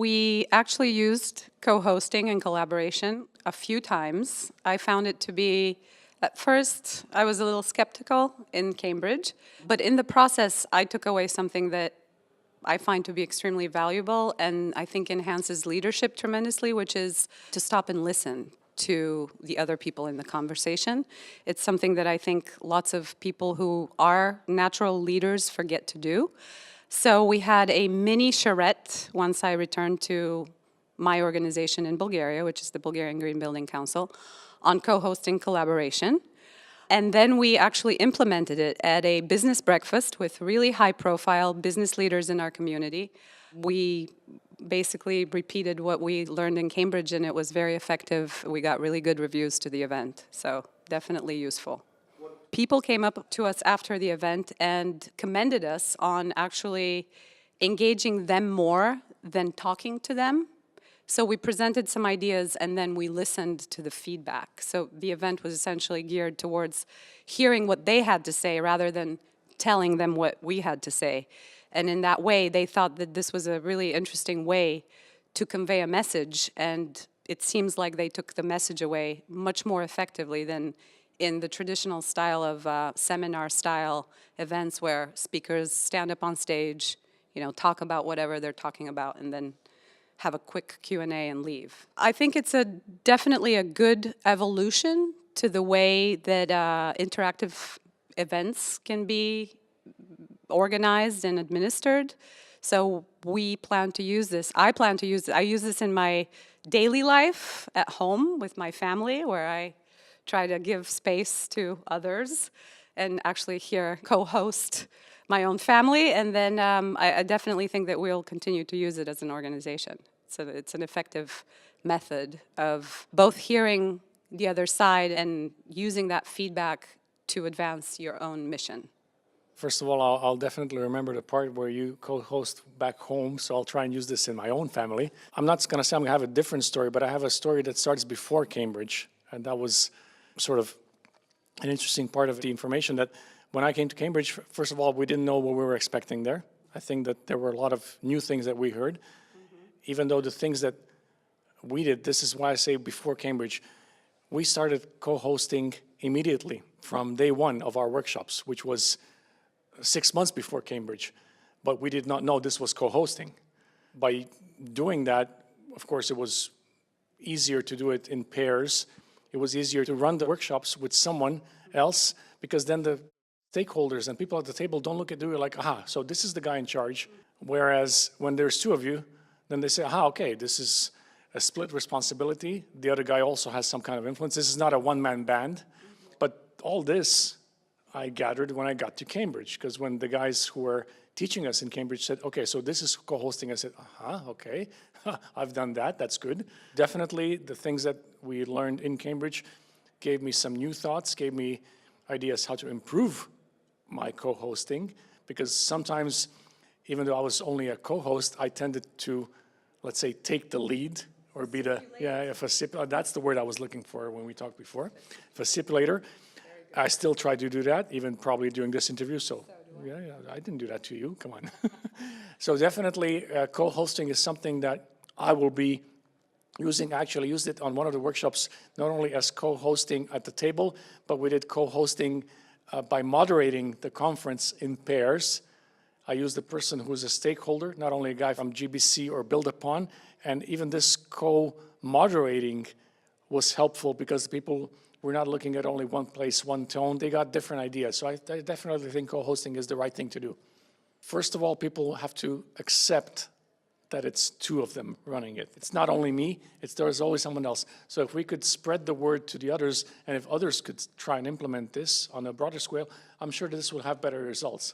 We actually used co-hosting and collaboration a few times. I found it to be, at first, I was a little skeptical in Cambridge, but in the process, I took away something that I find to be extremely valuable and I think enhances leadership tremendously, which is to stop and listen to the other people in the conversation. It's something that I think lots of people who are natural leaders forget to do. So we had a mini charrette once I returned to my organization in Bulgaria, which is the Bulgarian Green Building Council, on co-hosting collaboration. And then we actually implemented it at a business breakfast with really high-profile business leaders in our community. We basically repeated what we learned in Cambridge, and it was very effective. We got really good reviews to the event, so definitely useful. People came up to us after the event and commended us on actually engaging them more than talking to them. So we presented some ideas and then we listened to the feedback. So the event was essentially geared towards hearing what they had to say rather than telling them what we had to say. And in that way, they thought that this was a really interesting way to convey a message, and it seems like they took the message away much more effectively than in the traditional style of seminar-style events where speakers stand up on stage, talk about whatever they're talking about, and then have a quick Q&A and leave. I think it's definitely a good evolution to the way that interactive events can be organized and administered. So we plan to use this. I plan to use it. I use this in my daily life at home with my family, where I try to give space to others and actually here co-host my own family. And then I definitely think that we'll continue to use it as an organization. So it's an effective method of both hearing the other side and using that feedback to advance your own mission. First of all, I'll definitely remember the part where you co-host back home, so I'll try and use this in my own family. I'm not going to say I'm going to have a different story, but I have a story that starts before Cambridge, and that was sort of an interesting part of the information that when I came to Cambridge, first of all, we didn't know what we were expecting there. I think that there were a lot of new things that we heard, even though the things that we did, this is why I say before Cambridge, we started co-hosting immediately from day one of our workshops, which was 6 months before Cambridge, but we did not know this was co-hosting. By doing that, of course, it was easier to do it in pairs. It was easier to run the workshops with someone else, because then the stakeholders and people at the table don't look at you like, aha, so this is the guy in charge. Whereas when there's two of you, then they say, aha, okay, this is a split responsibility. The other guy also has some kind of influence. This is not a one-man band. But all this I gathered when I got to Cambridge, because when the guys who were teaching us in Cambridge said, okay, so this is co-hosting, I said, okay, I've done that, that's good. Definitely the things that we learned in Cambridge gave me some new thoughts, gave me ideas how to improve my co-hosting, because sometimes, even though I was only a co-host, I tended to, let's say, take the lead or be the, facilitator. That's the word I was looking for when we talked before, facilitator. I still try to do that, even probably during this interview, so yeah, I didn't do that to you, come on. So definitely co-hosting is something that I will be using. I actually used it on one of the workshops, not only as co-hosting at the table, but we did co-hosting by moderating the conference in pairs. I used a person who's a stakeholder, not only a guy from GBC or Build Upon, and even this co-moderating was helpful because people were not looking at only one place, one tone. They got different ideas. So I definitely think co-hosting is the right thing to do. First of all, people have to accept that it's two of them running it. It's not only me, there's always someone else. So if we could spread the word to the others, and if others could try and implement this on a broader scale, I'm sure this will have better results.